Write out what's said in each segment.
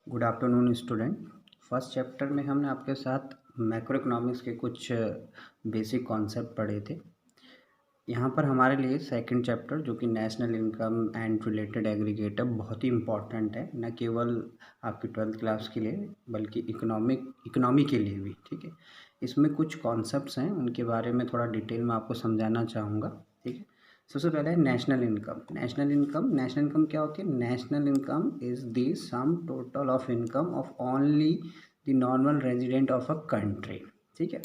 Good afternoon student. First chapter में हमने आपके साथ मैक्रो इकोनॉमिक्स के कुछ बेसिक कॉन्सेप्ट पढ़े थे। यहाँ पर हमारे लिए सेकंड चैप्टर जो कि national income and related aggregator बहुत ही इम्पॉर्टेंट है, न केवल आपकी 12th क्लास के लिए बल्कि इकोनॉमी के लिए भी। ठीक है, इसमें कुछ कॉन्सेप्ट्स हैं, उनके बारे में थोड़ा डिटेल में आपको समझाना चाहूँगा। ठीक है, सबसे पहले है नेशनल इनकम। नेशनल इनकम क्या होती है? National income is the some total of income of only the normal resident of a country. ठीक है,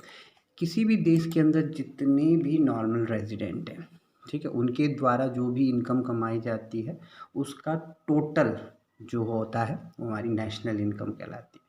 किसी भी देश के अंदर जितने भी नॉर्मल रेजिडेंट हैं, ठीक है, उनके द्वारा जो भी इनकम कमाई जाती है उसका टोटल जो होता है वो हमारी नेशनल इनकम कहलाती है।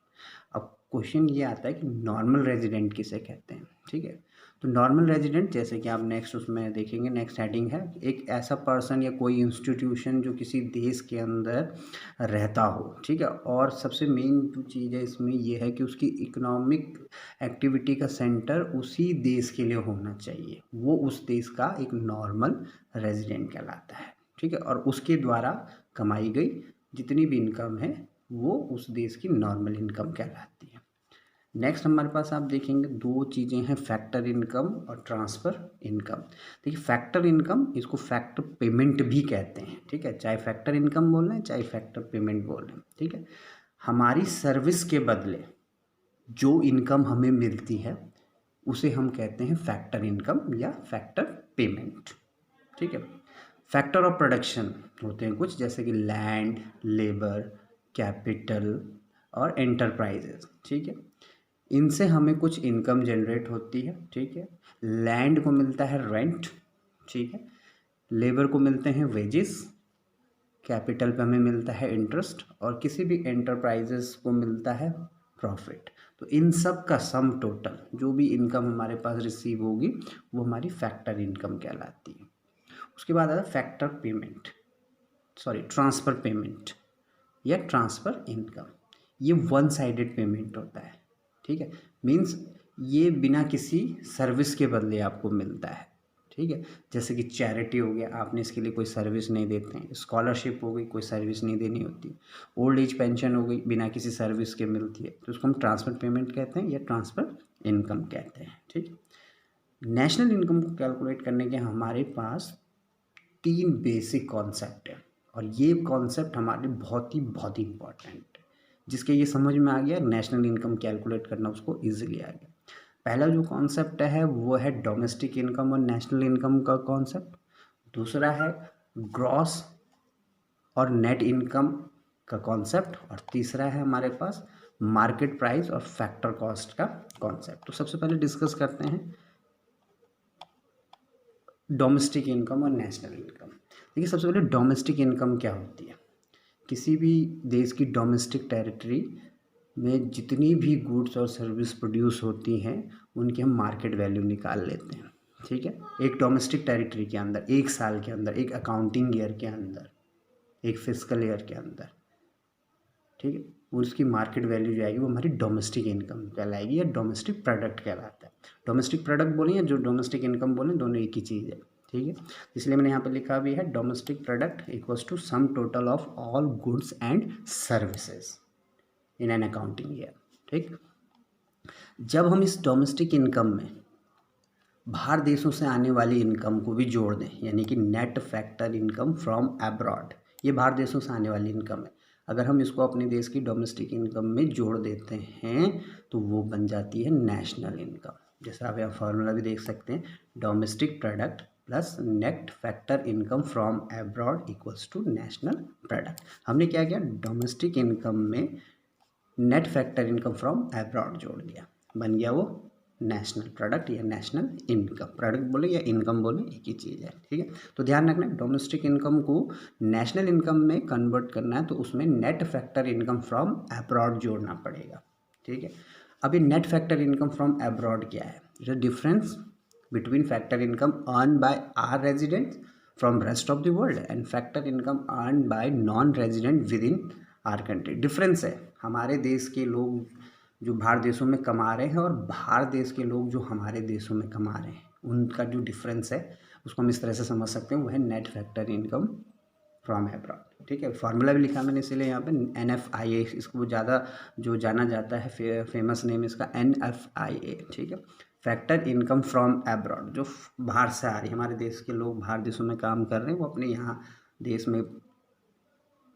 अब क्वेश्चन ये आता है कि नॉर्मल रेजिडेंट किसे कहते हैं। ठीक है, तो नॉर्मल रेजिडेंट जैसे कि आप नेक्स्ट उसमें देखेंगे, नेक्स्ट हेडिंग है एक ऐसा पर्सन या कोई इंस्टीट्यूशन जो किसी देश के अंदर रहता हो। ठीक है, और सबसे मेन जो चीज़ है इसमें ये है कि उसकी इकोनॉमिक एक्टिविटी का सेंटर उसी देश के लिए होना चाहिए, वो उस देश का एक नॉर्मल रेजिडेंट कहलाता है। ठीक है, और उसके द्वारा कमाई गई जितनी भी इनकम है वो उस देश की नॉर्मल इनकम कहलाती है। नेक्स्ट हमारे पास आप देखेंगे दो चीज़ें हैं, फैक्टर इनकम और ट्रांसफ़र इनकम। देखिए फैक्टर इनकम, इसको फैक्टर पेमेंट भी कहते हैं। ठीक है, चाहे फैक्टर इनकम बोल रहे हैं चाहे फैक्टर पेमेंट बोल रहे हैं। ठीक है, हमारी सर्विस के बदले जो इनकम हमें मिलती है उसे हम कहते हैं फैक्टर इनकम या फैक्टर पेमेंट। ठीक है, फैक्टर ऑफ प्रोडक्शन होते हैं कुछ, जैसे कि लैंड, लेबर, कैपिटल और एंटरप्राइजेज। ठीक है, इनसे हमें कुछ इनकम जनरेट होती है। ठीक है, लैंड को मिलता है रेंट। ठीक है, लेबर को मिलते हैं वेजेस, कैपिटल पे हमें मिलता है इंटरेस्ट और किसी भी एंटरप्राइजेस को मिलता है प्रॉफिट। तो इन सब का सम टोटल जो भी इनकम हमारे पास रिसीव होगी वो हमारी फैक्टर इनकम कहलाती है। उसके बाद आता है फैक्टर पेमेंट, ट्रांसफ़र पेमेंट या ट्रांसफ़र इनकम। ये वन साइडेड पेमेंट होता है। ठीक है, मीन्स ये बिना किसी सर्विस के बदले आपको मिलता है। ठीक है, जैसे कि चैरिटी हो गया, आपने इसके लिए कोई सर्विस नहीं देते हैं। स्कॉलरशिप हो गई, कोई सर्विस नहीं देनी होती। ओल्ड एज पेंशन हो गई, बिना किसी सर्विस के मिलती है, तो उसको हम ट्रांसफ़र पेमेंट कहते हैं या ट्रांसफ़र इनकम कहते हैं। ठीक है, नेशनल इनकम को कैलकुलेट करने के हमारे पास तीन बेसिक कॉन्सेप्ट है और ये कॉन्सेप्ट हमारे बहुत ही इम्पॉर्टेंट है। जिसके ये समझ में आ गया, नेशनल इनकम कैलकुलेट करना उसको ईजिली आ गया। पहला जो कॉन्सेप्ट है वो है डोमेस्टिक इनकम और नेशनल इनकम का कॉन्सेप्ट। दूसरा है ग्रॉस और नेट इनकम का कॉन्सेप्ट और तीसरा है हमारे पास मार्केट प्राइस और फैक्टर कॉस्ट का कॉन्सेप्ट। तो सबसे पहले डिस्कस करते हैं डोमेस्टिक इनकम और नेशनल इनकम। देखिए सबसे पहले डोमेस्टिक इनकम क्या होती है? किसी भी देश की डोमेस्टिक टेरिटरी में जितनी भी गुड्स और सर्विस प्रोड्यूस होती हैं उनकी हम मार्केट वैल्यू निकाल लेते हैं। ठीक है, एक डोमेस्टिक टेरिटरी के अंदर एक साल के अंदर, एक अकाउंटिंग ईयर के अंदर, एक फिजिकल ईयर के अंदर, ठीक है, उसकी मार्केट वैल्यू जो आएगी वो हमारी डोमेस्टिक इनकम कहलाएगी या डोमेस्टिक प्रोडक्ट कहलाता है। डोमेस्टिक प्रोडक्ट बोलें या जो डोमेस्टिक इनकम बोलें, दोनों एक ही चीज़ है। ठीक है, इसलिए मैंने यहाँ पे लिखा भी है domestic product equals to sum total of all goods and services in an accounting year. ठीक, जब हम इस डोमेस्टिक इनकम में बाहर देशों से आने वाली इनकम को भी जोड़ दें, यानी कि net factor income from abroad, ये बाहर देशों से आने वाली इनकम है, अगर हम इसको अपने देश की डोमेस्टिक इनकम में जोड़ देते हैं तो वो बन जाती है नेशनल इनकम। जैसे आप यहाँ फॉर्मूला भी देख सकते हैं, domestic product plus net factor income from abroad equals to national product. हमने क्या किया, डोमेस्टिक इनकम में net factor income from abroad जोड़ दिया, बन गया वो नेशनल प्रोडक्ट या नेशनल इनकम। प्रोडक्ट बोले या इनकम बोले एक ही चीज़ है। ठीक है, तो ध्यान रखना, डोमेस्टिक इनकम को नेशनल इनकम में कन्वर्ट करना है तो उसमें net factor income from abroad जोड़ना पड़ेगा। ठीक है, अब ये net factor income from abroad क्या है? The difference between factor income earn by our residents from rest of the world and factor income earn by non resident within our country. Difference है हमारे देश के लोग जो बाहर देशों में कमा रहे हैं और बाहर देश के लोग जो हमारे देशों में कमा रहे हैं, उनका जो डिफरेंस है उसको हम इस तरह से समझ सकते हैं, वो है net factor income from abroad. ठीक है, फार्मूला भी लिखा मैंने इसीलिए यहाँ पे NFIA, इसको ज़्यादा जो जाना जाता है फेमस नेम इसका NFIA। ठीक है, फैक्टर इनकम फ्रॉम एब्रॉड, जो बाहर से आ रही है, हमारे देश के लोग बाहर देशों में काम कर रहे हैं, वो अपने यहाँ देश में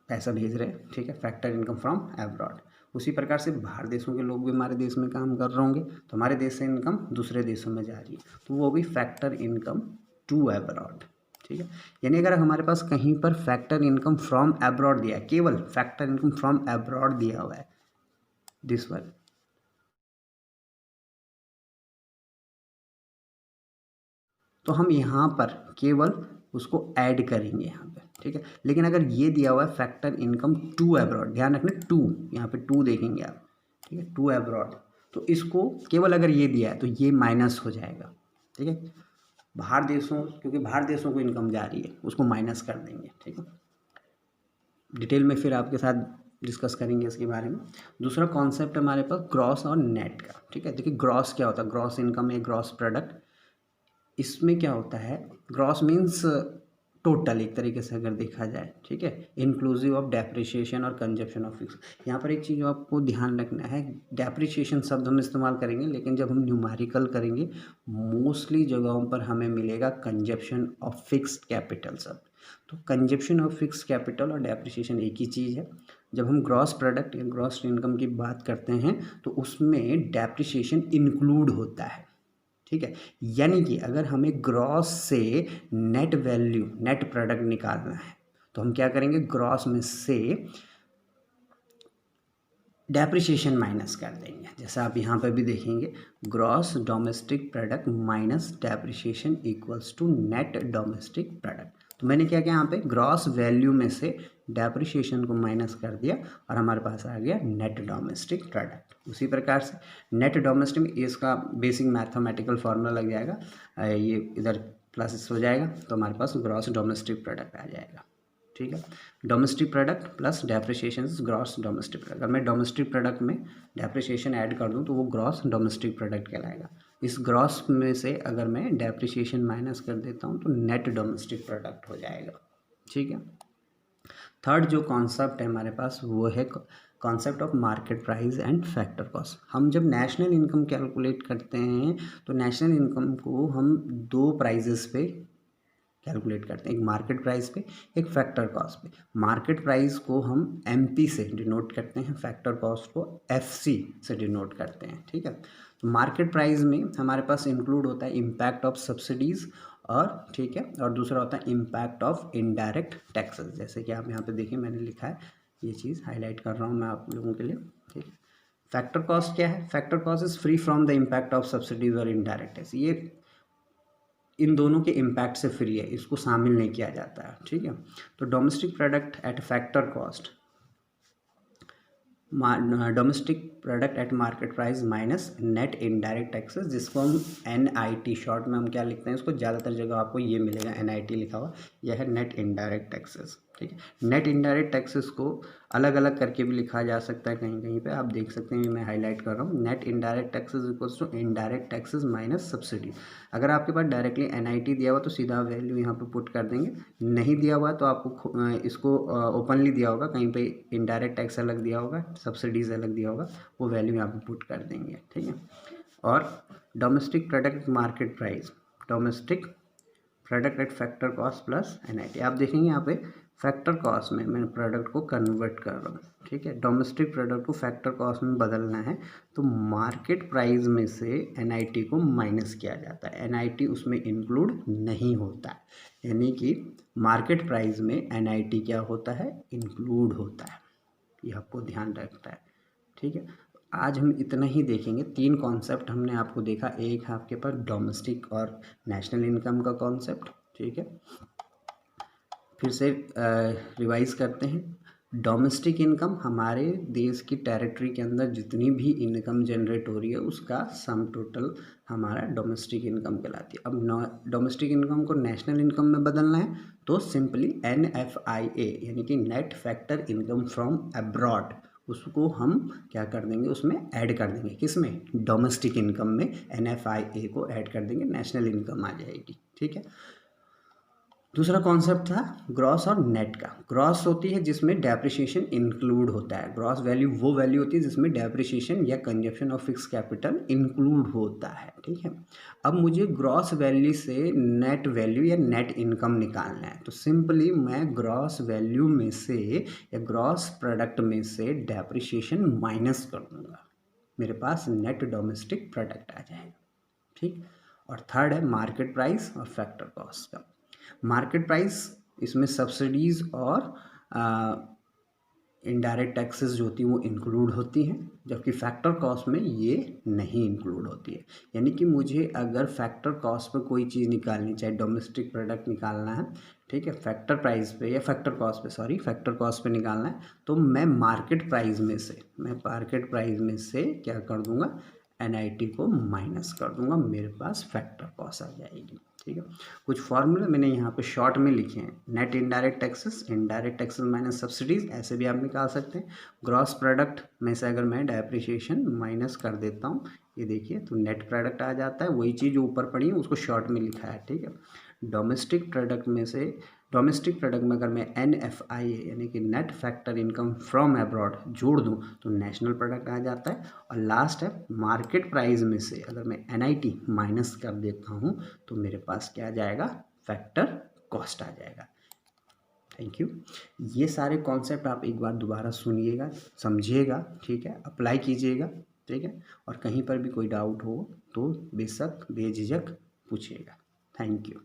पैसा भेज रहे हैं। ठीक है, फैक्टर इनकम फ्रॉम एब्रॉड। उसी प्रकार से बाहर देशों के लोग भी हमारे देश में काम कर रहे होंगे, तो हमारे देश से इनकम दूसरे देशों में जा रही है, तो वो भी फैक्टर इनकम टू एब्रॉड। ठीक है, यानी अगर हमारे पास कहीं पर फैक्टर इनकम फ्रॉम एब्रॉड दिया है, केवल फैक्टर इनकम फ्रॉम एब्रॉड दिया हुआ है, दिस वन, तो हम यहाँ पर केवल उसको ऐड करेंगे यहाँ पे। ठीक है, लेकिन अगर ये दिया हुआ है फैक्टर इनकम टू एब्रॉड, ध्यान रखना टू, यहाँ पे टू देखेंगे आप। ठीक है, टू एब्रॉड, तो इसको केवल अगर ये दिया है तो ये माइनस हो जाएगा। ठीक है, बाहर देशों, क्योंकि बाहर देशों को इनकम जा रही है, उसको माइनस कर देंगे। ठीक है, डिटेल में फिर आपके साथ डिस्कस करेंगे इसके बारे में। दूसरा कॉन्सेप्ट हमारे पास ग्रॉस और नेट का। ठीक है, देखिए ग्रॉस क्या होता है, ग्रॉस इनकम है, ग्रॉस प्रोडक्ट। इसमें क्या होता है, ग्रॉस मीन्स टोटल, एक तरीके से अगर देखा जाए। ठीक है, इंक्लूसिव ऑफ डेप्रिसिएशन और कंजप्शन ऑफ फिक्स। यहाँ पर एक चीज़ आपको ध्यान रखना है, डेप्रिसिएशन शब्द हम इस्तेमाल करेंगे, लेकिन जब हम न्यूमेरिकल करेंगे मोस्टली जगहों पर हमें मिलेगा कंजप्शन ऑफ फिक्स्ड कैपिटल शब्द। तो कंजप्शन ऑफ फिक्स्ड कैपिटल और डेप्रिसिएशन एक ही चीज़ है। जब हम ग्रॉस प्रोडक्ट या ग्रॉस इनकम की बात करते हैं तो उसमें डेप्रिसिएशन इंक्लूड होता है। ठीक है, यानी कि अगर हमें ग्रॉस से नेट वैल्यू, नेट प्रोडक्ट निकालना है, तो हम क्या करेंगे, ग्रॉस में से डेप्रिसिएशन माइनस कर देंगे। जैसे आप यहाँ पर भी देखेंगे, gross domestic product minus depreciation equals to net domestic product. तो मैंने क्या किया, यहाँ पे ग्रॉस वैल्यू में से डेप्रिसिएशन को माइनस कर दिया और हमारे पास आ गया नेट डोमेस्टिक प्रोडक्ट। उसी प्रकार से नेट डोमेस्टिक, इसका बेसिक मैथमेटिकल फार्मूला लग जाएगा, ये इधर प्लस हो जाएगा, तो हमारे पास ग्रॉस डोमेस्टिक प्रोडक्ट आ जाएगा। ठीक है, domestic product plus depreciation gross domestic product. अगर मैं डोमेस्टिक प्रोडक्ट में डेप्रिसिएशन ऐड कर दूं तो वो ग्रॉस डोमेस्टिक प्रोडक्ट कहलाएगा। इस ग्रॉस में से अगर मैं डेप्रिसिएशन माइनस कर देता हूं तो नेट डोमेस्टिक प्रोडक्ट हो जाएगा। ठीक है, थर्ड जो कॉन्सेप्ट है हमारे पास वो है concept of market price and factor cost. हम जब नेशनल इनकम कैलकुलेट करते हैं तो नेशनल इनकम को हम दो प्राइजेस पे कैलकुलेट करते हैं, एक मार्केट प्राइस पे, एक फैक्टर कॉस्ट पे। मार्केट प्राइस को हम MP से डिनोट करते हैं, फैक्टर कॉस्ट को FC से डिनोट करते हैं। ठीक है, तो मार्केट प्राइस में हमारे पास इंक्लूड होता है इम्पैक्ट ऑफ सब्सिडीज़ और, ठीक है, और दूसरा होता है इम्पैक्ट ऑफ इनडायरेक्ट टैक्सेस। जैसे कि आप यहाँ पे देखिए, मैंने लिखा है, ये चीज़ हाईलाइट कर रहा हूँ मैं आप लोगों के लिए। ठीक है, फैक्टर कॉस्ट क्या है, factor cost is free from the impact of subsidies और इनडायरेक्ट टैक्स। ये इन दोनों के इम्पैक्ट से फ्री है, इसको शामिल नहीं किया जाता है। ठीक है, तो domestic product at factor cost, domestic product at market price minus net indirect taxes, जिसको हम NIT शॉर्ट में हम क्या लिखते हैं, इसको ज़्यादातर जगह आपको ये मिलेगा NIT लिखा हुआ, यह है नेट इनडायरेक्ट टैक्सेस। ठीक है, नेट इनडायरेक्ट टैक्सेस को अलग अलग करके भी लिखा जा सकता है, कहीं कहीं पे आप देख सकते हैं, मैं हाईलाइट कर रहा हूँ, net indirect taxes equals to indirect taxes minus subsidy. अगर आपके पास डायरेक्टली NIT दिया हुआ तो सीधा वैल्यू यहाँ पे पुट कर देंगे, नहीं दिया हुआ तो आपको इसको ओपनली दिया होगा, कहीं पे इनडायरेक्ट टैक्स अलग दिया होगा, सब्सिडीज़ अलग दिया होगा, वो वैल्यू यहाँ पे पुट कर देंगे। ठीक है, और domestic product market price, domestic product at factor cost plus NIT। आप देखेंगे यहाँ पे फैक्टर कॉस्ट में मैं प्रोडक्ट को कन्वर्ट कर रहा हूँ। ठीक है, डोमेस्टिक प्रोडक्ट को फैक्टर कॉस्ट में बदलना है तो मार्केट प्राइस में से NIT को माइनस किया जाता है, NIT उसमें इंक्लूड नहीं होता है, यानी कि मार्केट प्राइस में NIT क्या होता है, इंक्लूड होता है, ये आपको ध्यान रखना है। ठीक है, आज हम इतना ही देखेंगे, तीन कॉन्सेप्ट हमने आपको देखा, एक है आपके पास डोमेस्टिक और नेशनल इनकम का कॉन्सेप्ट। ठीक है, फिर से रिवाइज करते हैं। डोमेस्टिक इनकम हमारे देश की टेरिटरी के अंदर जितनी भी इनकम जनरेट हो रही है उसका सम टोटल हमारा डोमेस्टिक इनकम कहलाती है। अब डोमेस्टिक इनकम को नेशनल इनकम में बदलना है तो सिंपली NFIA यानी कि net factor income from abroad, उसको हम क्या कर देंगे, उसमें ऐड कर देंगे, किसमें, डोमेस्टिक इनकम में NFIA को ऐड कर देंगे, नेशनल इनकम आ जाएगी। ठीक है, दूसरा कॉन्सेप्ट था ग्रॉस और नेट का। ग्रॉस होती है जिसमें डेप्रिसिएशन इंक्लूड होता है। ग्रॉस वैल्यू वो वैल्यू होती है जिसमें डेप्रिसिएशन या consumption of fix capital include होता है, ठीक है। अब मुझे ग्रॉस वैल्यू से नेट वैल्यू या नेट इनकम निकालना है, तो सिंपली मैं ग्रॉस वैल्यू में से या ग्रॉस प्रोडक्ट में से डेप्रिसिएशन माइनस कर दूंगा, मेरे पास नेट डोमेस्टिक प्रोडक्ट आ जाएगा, ठीक। और थर्ड है मार्केट प्राइस और फैक्टर कॉस्ट का। मार्केट प्राइस इसमें सब्सिडीज़ और इनडायरेक्ट टैक्सेस जो होती हैं वो इंक्लूड होती हैं, जबकि फैक्टर कॉस्ट में ये नहीं इंक्लूड होती है। यानी कि मुझे अगर फैक्टर कॉस्ट पे कोई चीज़ निकालनी, चाहे डोमेस्टिक प्रोडक्ट निकालना है, ठीक है, फैक्टर प्राइस पे या फैक्टर कॉस्ट पे निकालना है, तो मैं मार्केट प्राइस में से क्या कर दूंगा, NIT को माइनस कर दूंगा, मेरे पास फैक्टर कॉस्ट आ जाएगी, ठीक है। कुछ फॉर्मूले मैंने यहाँ पे शॉर्ट में लिखे हैं। Net indirect taxes minus subsidies, ऐसे भी आप निकाल सकते हैं। ग्रॉस प्रोडक्ट में से अगर मैं डेप्रिसिएशन माइनस कर देता हूँ, ये देखिए, तो नेट प्रोडक्ट आ जाता है। वही चीज़ जो ऊपर पड़ी है उसको शॉर्ट में लिखा है, ठीक है। डोमेस्टिक प्रोडक्ट में अगर मैं NFIA यानी कि net factor income from abroad जोड़ दूं तो नेशनल प्रोडक्ट आ जाता है। और लास्ट है मार्केट प्राइस में से अगर मैं NIT माइनस कर देता हूं तो मेरे पास क्या आ जाएगा, फैक्टर कॉस्ट आ जाएगा। Thank you. ये सारे कॉन्सेप्ट आप एक बार दोबारा सुनिएगा, समझिएगा, ठीक है, अप्लाई कीजिएगा, ठीक है। और कहीं पर भी कोई डाउट हो तो बेशक बेझिझक पूछिएगा। Thank you.